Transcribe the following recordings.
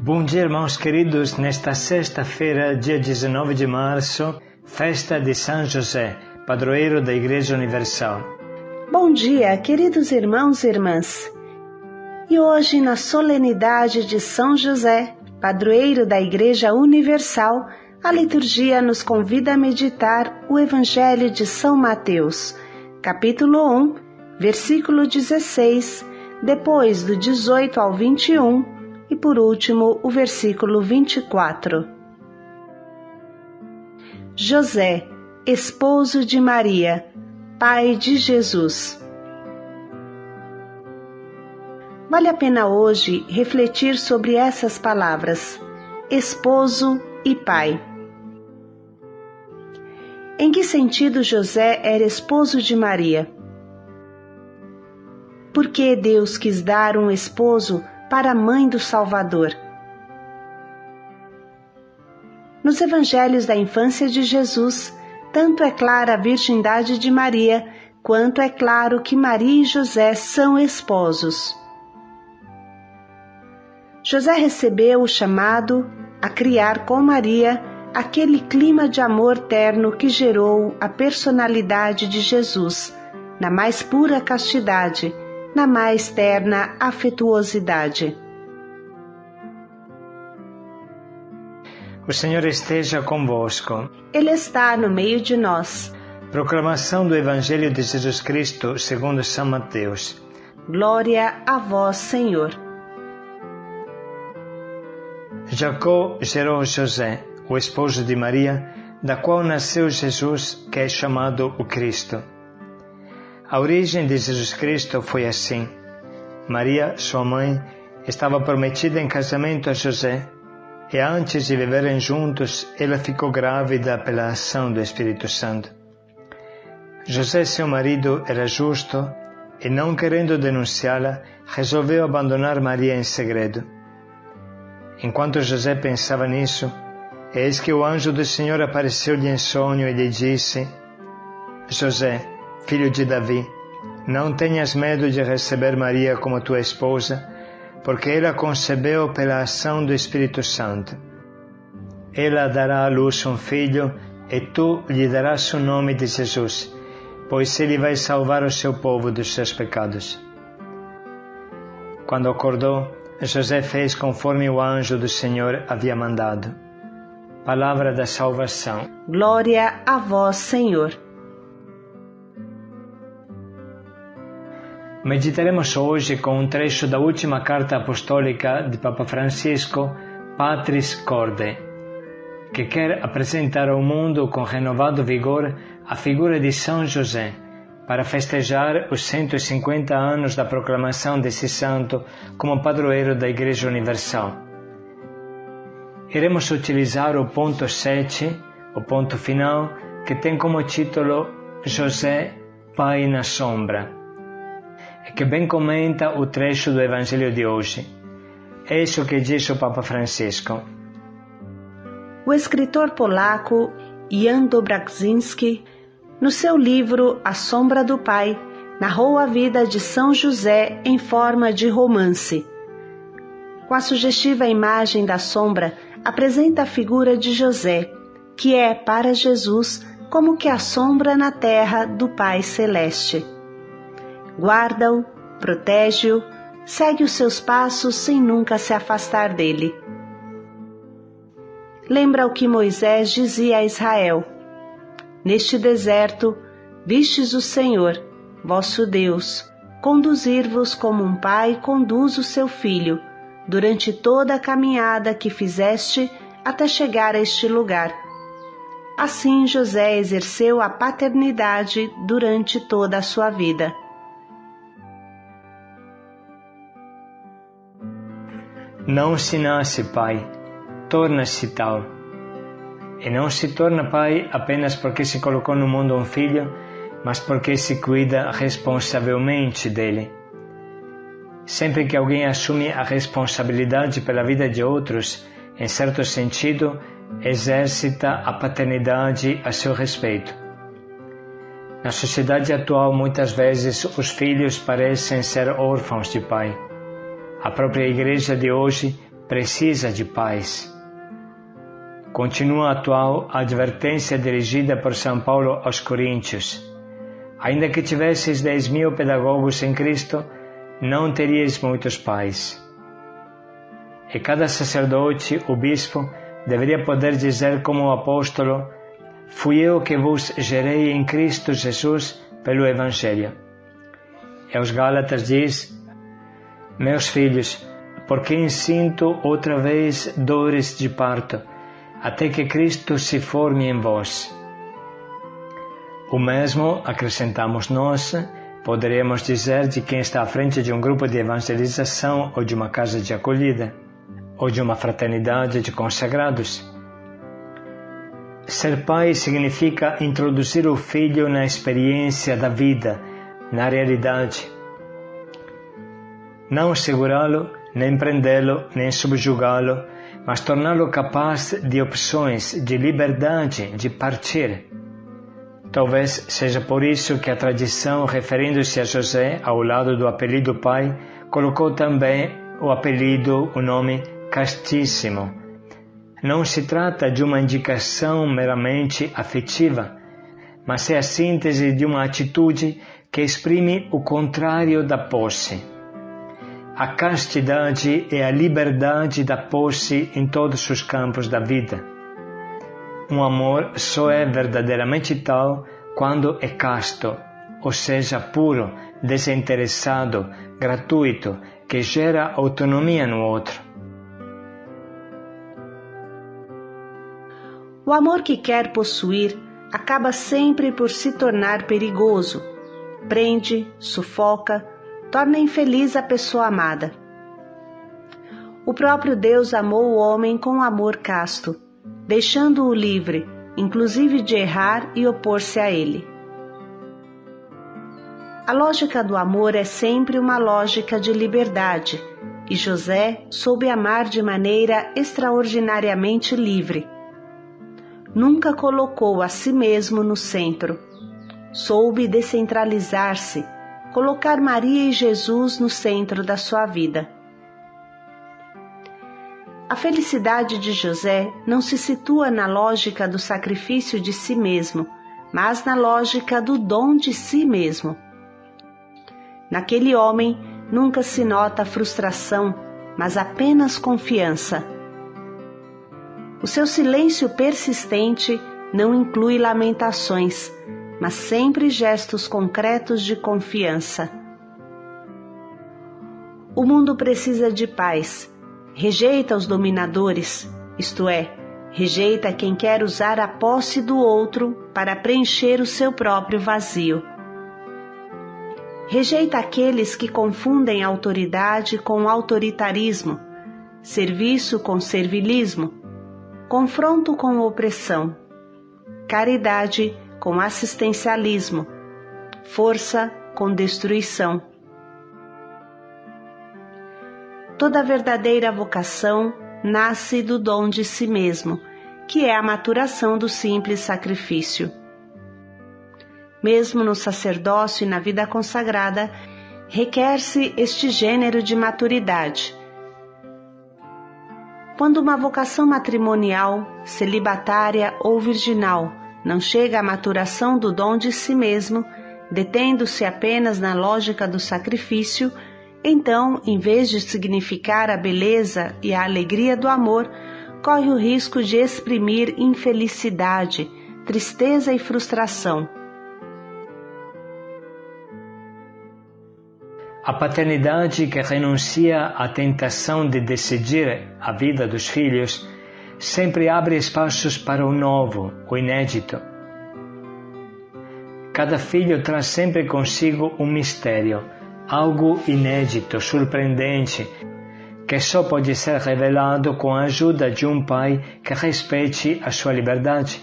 Bom dia, irmãos queridos. Nesta sexta-feira, dia 19 de março, festa de São José, padroeiro da Igreja Universal. Bom dia, queridos irmãos e irmãs. E hoje, na solenidade de São José, padroeiro da Igreja Universal, a liturgia nos convida a meditar o Evangelho de São Mateus, capítulo 1, versículo 16, depois do 18 ao 21, e por último o versículo 24. José, esposo de Maria, pai de Jesus. Vale a pena hoje refletir sobre essas palavras, esposo e pai. Em que sentido José era esposo de Maria? Por que Deus quis dar um esposo para a mãe do Salvador? Nos evangelhos da infância de Jesus, tanto é clara a virgindade de Maria, quanto é claro que Maria e José são esposos. José recebeu o chamado a criar com Maria aquele clima de amor terno que gerou a personalidade de Jesus, na mais pura castidade, na mais terna afetuosidade. O Senhor esteja convosco. Ele está no meio de nós. Proclamação do Evangelho de Jesus Cristo segundo São Mateus. Glória a vós, Senhor. Jacó gerou José, o esposo de Maria, da qual nasceu Jesus, que é chamado o Cristo. A origem de Jesus Cristo foi assim. Maria, sua mãe, estava prometida em casamento a José, e antes de viverem juntos, ela ficou grávida pela ação do Espírito Santo. José, seu marido, era justo e, não querendo denunciá-la, resolveu abandonar Maria em segredo. Enquanto José pensava nisso, eis que o anjo do Senhor apareceu-lhe em sonho e lhe disse: José, filho de Davi, não tenhas medo de receber Maria como tua esposa, porque ela concebeu pela ação do Espírito Santo. Ela dará à luz um filho, e tu lhe darás o nome de Jesus, pois ele vai salvar o seu povo dos seus pecados. Quando acordou, José fez conforme o anjo do Senhor havia mandado. Palavra da salvação. Glória a vós, Senhor. Meditaremos hoje com um trecho da última carta apostólica de Papa Francisco, Patris Corde, que quer apresentar ao mundo com renovado vigor a figura de São José, para festejar os 150 anos da proclamação desse santo como padroeiro da Igreja Universal. Iremos utilizar o ponto 7, o ponto final, que tem como título José, Pai na Sombra, e que bem comenta o trecho do Evangelho de hoje. Eis o que diz o Papa Francisco. O escritor polaco Jan Dobraszynski, no seu livro A Sombra do Pai, narrou a vida de São José em forma de romance. Com a sugestiva imagem da sombra, apresenta a figura de José, que é para Jesus como que a sombra na terra do Pai Celeste. Guarda-o, protege-o, segue os seus passos sem nunca se afastar dele. Lembra o que Moisés dizia a Israel: Neste deserto, vistes o Senhor, vosso Deus, conduzir-vos como um pai conduz o seu filho, durante toda a caminhada que fizeste até chegar a este lugar. Assim José exerceu a paternidade durante toda a sua vida. Não se nasce pai, torna-se tal. E não se torna pai apenas porque se colocou no mundo um filho, mas porque se cuida responsavelmente dele. Sempre que alguém assume a responsabilidade pela vida de outros, em certo sentido, exercita a paternidade a seu respeito. Na sociedade atual, muitas vezes, os filhos parecem ser órfãos de pai. A própria Igreja de hoje precisa de pais. Continua a atual advertência dirigida por São Paulo aos Coríntios. Ainda que tivesseis 10.000 pedagogos em Cristo, não teríeis muitos pais. E cada sacerdote, o bispo, deveria poder dizer como o apóstolo: fui eu que vos gerei em Cristo Jesus pelo Evangelho. E aos Gálatas diz: meus filhos, por quem sinto outra vez dores de parto, até que Cristo se forme em vós. O mesmo, acrescentamos nós, poderíamos dizer de quem está à frente de um grupo de evangelização ou de uma casa de acolhida, ou de uma fraternidade de consagrados. Ser pai significa introduzir o filho na experiência da vida, na realidade. Não segurá-lo, nem prendê-lo, nem subjugá-lo, mas torná-lo capaz de opções, de liberdade, de partir. Talvez seja por isso que a tradição, referindo-se a José, ao lado do apelido pai, colocou também o nome Castíssimo. Não se trata de uma indicação meramente afetiva, mas é a síntese de uma atitude que exprime o contrário da posse. A castidade é a liberdade da posse em todos os campos da vida. Um amor só é verdadeiramente tal quando é casto, ou seja, puro, desinteressado, gratuito, que gera autonomia no outro. O amor que quer possuir acaba sempre por se tornar perigoso. Prende, sufoca, torna infeliz a pessoa amada. O próprio Deus amou o homem com amor casto, deixando-o livre, inclusive de errar e opor-se a ele. A lógica do amor é sempre uma lógica de liberdade, e José soube amar de maneira extraordinariamente livre. Nunca colocou a si mesmo no centro. Soube descentralizar-se, colocar Maria e Jesus no centro da sua vida. A felicidade de José não se situa na lógica do sacrifício de si mesmo, mas na lógica do dom de si mesmo. Naquele homem nunca se nota frustração, mas apenas confiança. O seu silêncio persistente não inclui lamentações, mas sempre gestos concretos de confiança. O mundo precisa de paz. Rejeita os dominadores, isto é, rejeita quem quer usar a posse do outro para preencher o seu próprio vazio. Rejeita aqueles que confundem autoridade com autoritarismo, serviço com servilismo, confronto com opressão, caridade com assistencialismo, força com destruição. Toda verdadeira vocação nasce do dom de si mesmo, que é a maturação do simples sacrifício. Mesmo no sacerdócio e na vida consagrada, requer-se este gênero de maturidade. Quando uma vocação matrimonial, celibatária ou virginal não chega à maturação do dom de si mesmo, detendo-se apenas na lógica do sacrifício, então, em vez de significar a beleza e a alegria do amor, corre o risco de exprimir infelicidade, tristeza e frustração. A paternidade que renuncia à tentação de decidir a vida dos filhos sempre abre espaços para o novo, o inédito. Cada filho traz sempre consigo um mistério, algo inédito, surpreendente, que só pode ser revelado com a ajuda de um pai que respeite a sua liberdade.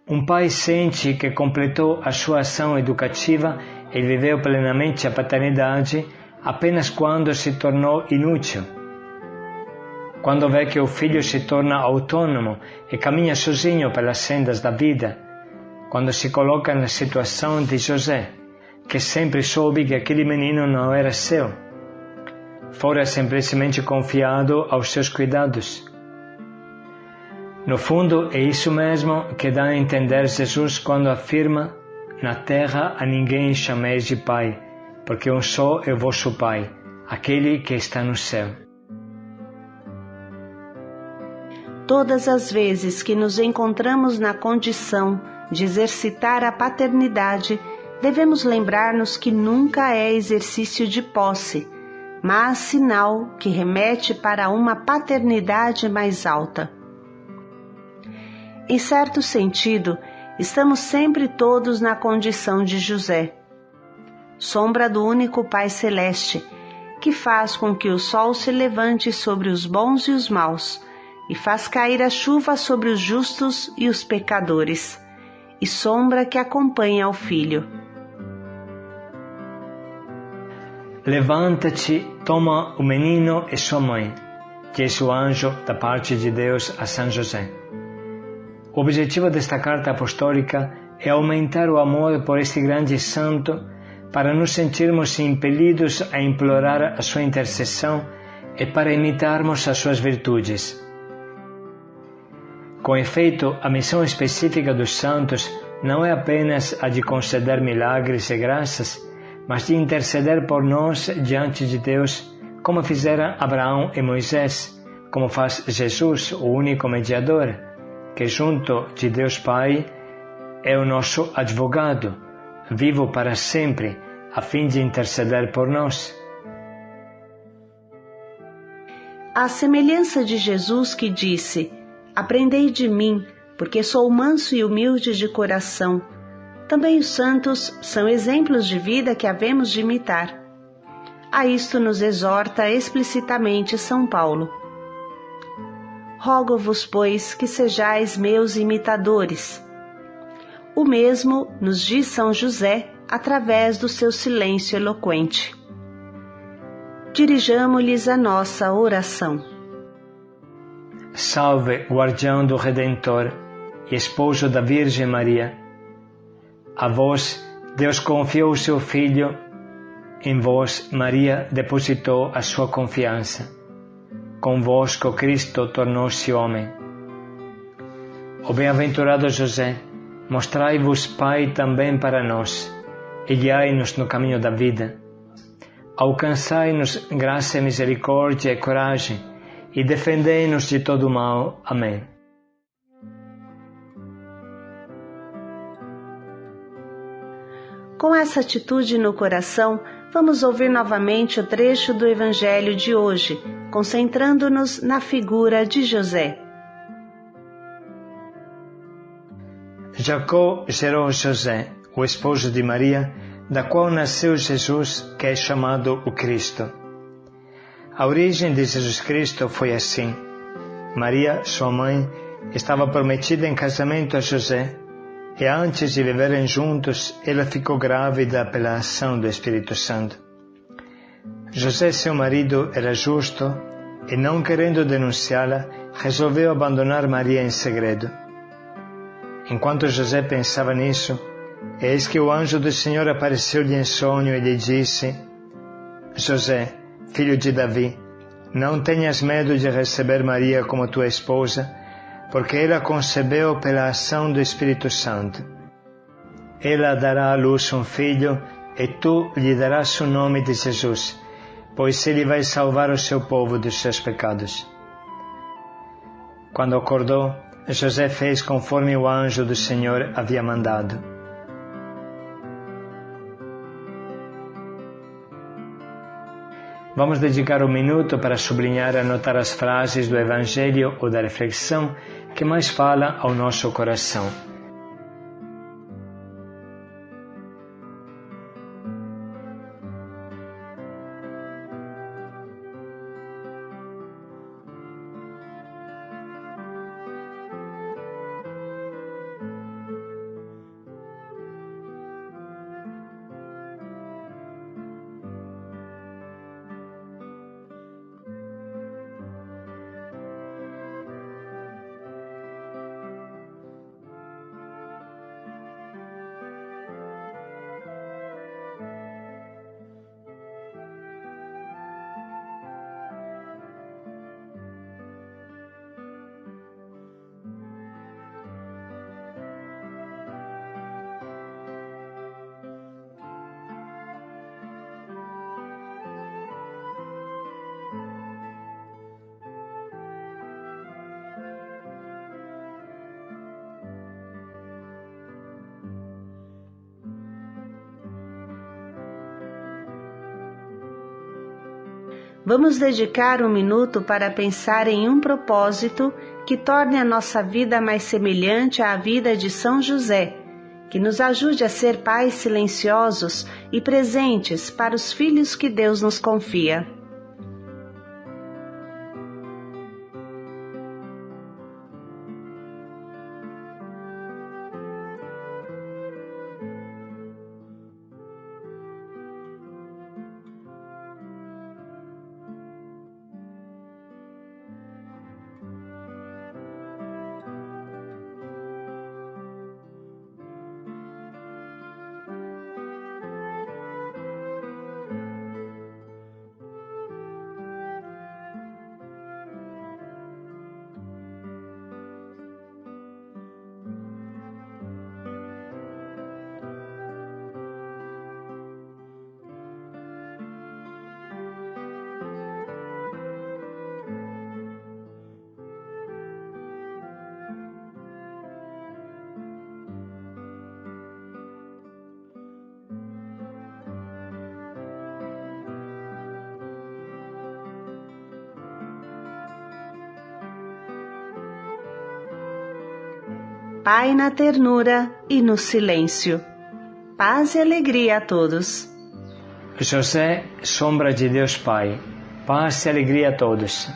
Um pai sente que completou a sua ação educativa e viveu plenamente a paternidade apenas quando se tornou inútil. Quando vê que o filho se torna autônomo e caminha sozinho pelas sendas da vida, quando se coloca na situação de José, que sempre soube que aquele menino não era seu. fora simplesmente confiado aos seus cuidados. No fundo, é isso mesmo que dá a entender Jesus quando afirma: na terra a ninguém chameis de Pai, porque um só é o vosso Pai, aquele que está no céu. Todas as vezes que nos encontramos na condição de exercitar a paternidade, devemos lembrar-nos que nunca é exercício de posse, mas sinal que remete para uma paternidade mais alta. Em certo sentido, estamos sempre todos na condição de José, sombra do único Pai Celeste, que faz com que o sol se levante sobre os bons e os maus, e faz cair a chuva sobre os justos e os pecadores, e sombra que acompanha o Filho. Levanta-te, toma o menino e sua mãe, disse o anjo da parte de Deus a São José. O objetivo desta carta apostólica é aumentar o amor por este grande santo para nos sentirmos impelidos a implorar a sua intercessão e para imitarmos as suas virtudes. Com efeito, a missão específica dos santos não é apenas a de conceder milagres e graças, mas de interceder por nós diante de Deus, como fizeram Abraão e Moisés, como faz Jesus, o único mediador, que junto de Deus Pai é o nosso advogado, vivo para sempre, a fim de interceder por nós. À semelhança de Jesus que disse: aprendei de mim, porque sou manso e humilde de coração. Também os santos são exemplos de vida que havemos de imitar. A isto nos exorta explicitamente São Paulo. Rogo-vos, pois, que sejais meus imitadores. O mesmo nos diz São José através do seu silêncio eloquente. Dirijamo-lhes a nossa oração. Salve, guardião do Redentor e esposo da Virgem Maria. A vós, Deus confiou o seu Filho, em vós, Maria depositou a sua confiança. Convosco, Cristo tornou-se homem. Ó bem-aventurado José, mostrai-vos Pai também para nós, e guiai-nos no caminho da vida. Alcançai-nos graça, misericórdia e coragem, e defendei-nos de todo o mal. Amém. Com essa atitude no coração, vamos ouvir novamente o trecho do Evangelho de hoje, concentrando-nos na figura de José. Jacó gerou José, o esposo de Maria, da qual nasceu Jesus, que é chamado o Cristo. A origem de Jesus Cristo foi assim. Maria, sua mãe, estava prometida em casamento a José, e antes de viverem juntos, ela ficou grávida pela ação do Espírito Santo. José, seu marido, era justo e, não querendo denunciá-la, resolveu abandonar Maria em segredo. Enquanto José pensava nisso, eis que o anjo do Senhor apareceu-lhe em sonho e lhe disse: José, filho de Davi, não tenhas medo de receber Maria como tua esposa, porque ela concebeu pela ação do Espírito Santo. Ela dará à luz um filho, e tu lhe darás o nome de Jesus, pois ele vai salvar o seu povo dos seus pecados. Quando acordou, José fez conforme o anjo do Senhor havia mandado. Vamos dedicar um minuto para sublinhar e anotar as frases do Evangelho ou da reflexão que mais fala ao nosso coração. Vamos dedicar um minuto para pensar em um propósito que torne a nossa vida mais semelhante à vida de São José, que nos ajude a ser pais silenciosos e presentes para os filhos que Deus nos confia. Pai na ternura e no silêncio. Paz e alegria a todos. José, sombra de Deus Pai, paz e alegria a todos.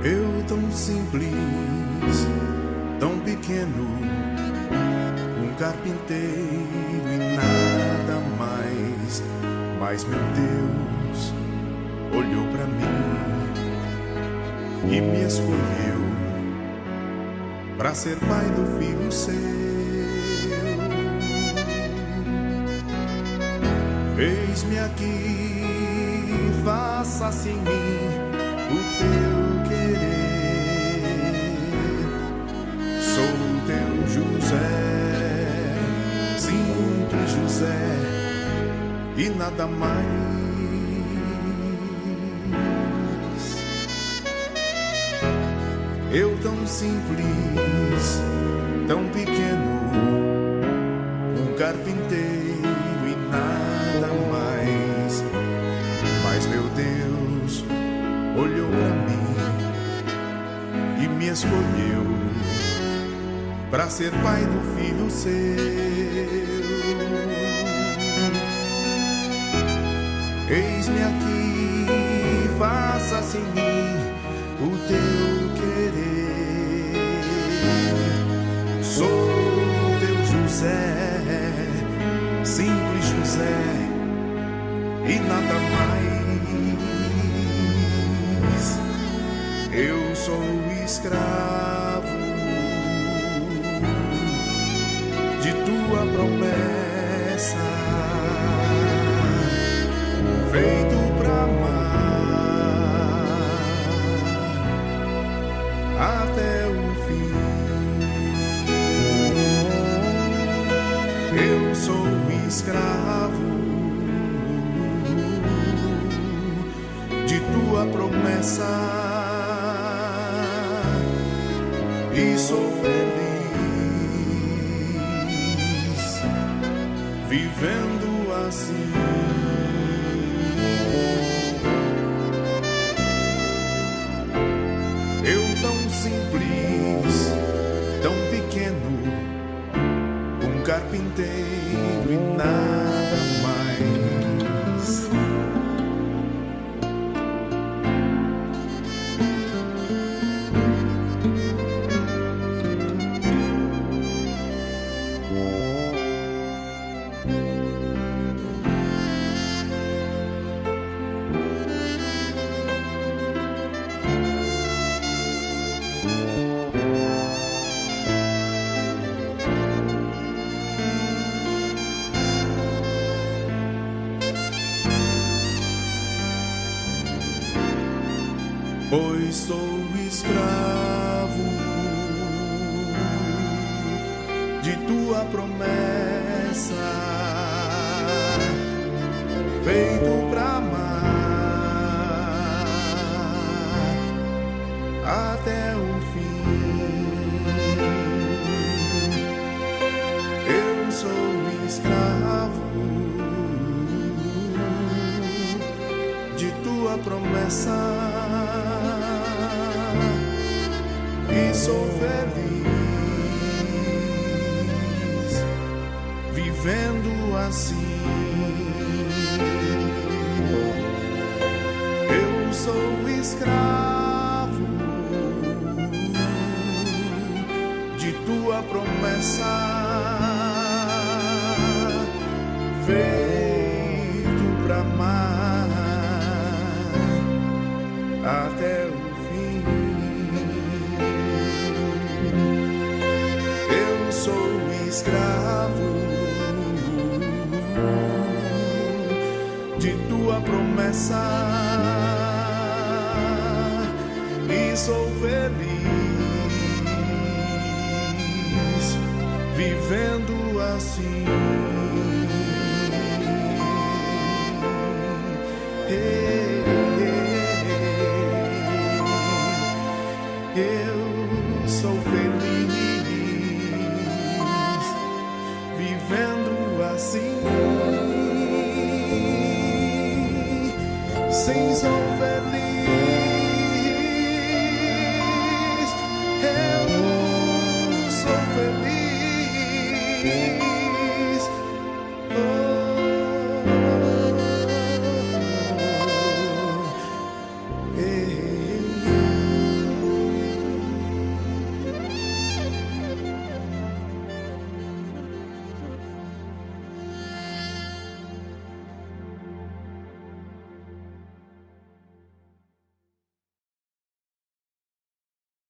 Eu tão simples, tão pequeno, um carpinteiro e nada mais. Mas meu Deus olhou pra mim e me escolheu pra ser pai do filho seu. Eis-me aqui, faça-se em mim o teu querer. Sou teu José, simples José, e nada mais. Eu tão simples, tão pequeno, um carpinteiro e nada mais. Mas meu Deus olhou pra mim e me escolheu pra ser pai do filho seu. Eis-me aqui, faça-se em mim o teu querer. Sou teu José, simples José, e nada mais. Eu sou escravo de tua promessa, feito pra amar até o fim. Eu sou escravo de tua promessa e sou feliz vivendo assim. Eu tão simples, tão pequeno, um carpinteiro e nada mais. pois sou escravo de tua promessa, feito pra amar até o fim. Eu sou escravo de tua promessa e sou feliz vivendo assim. Eu sou escravo de tua promessa, feito pra amar até o fim. Eu sou escravo de tua promessa e sou feliz vivendo assim. Eu sou feliz vivendo assim. Sim, sou feliz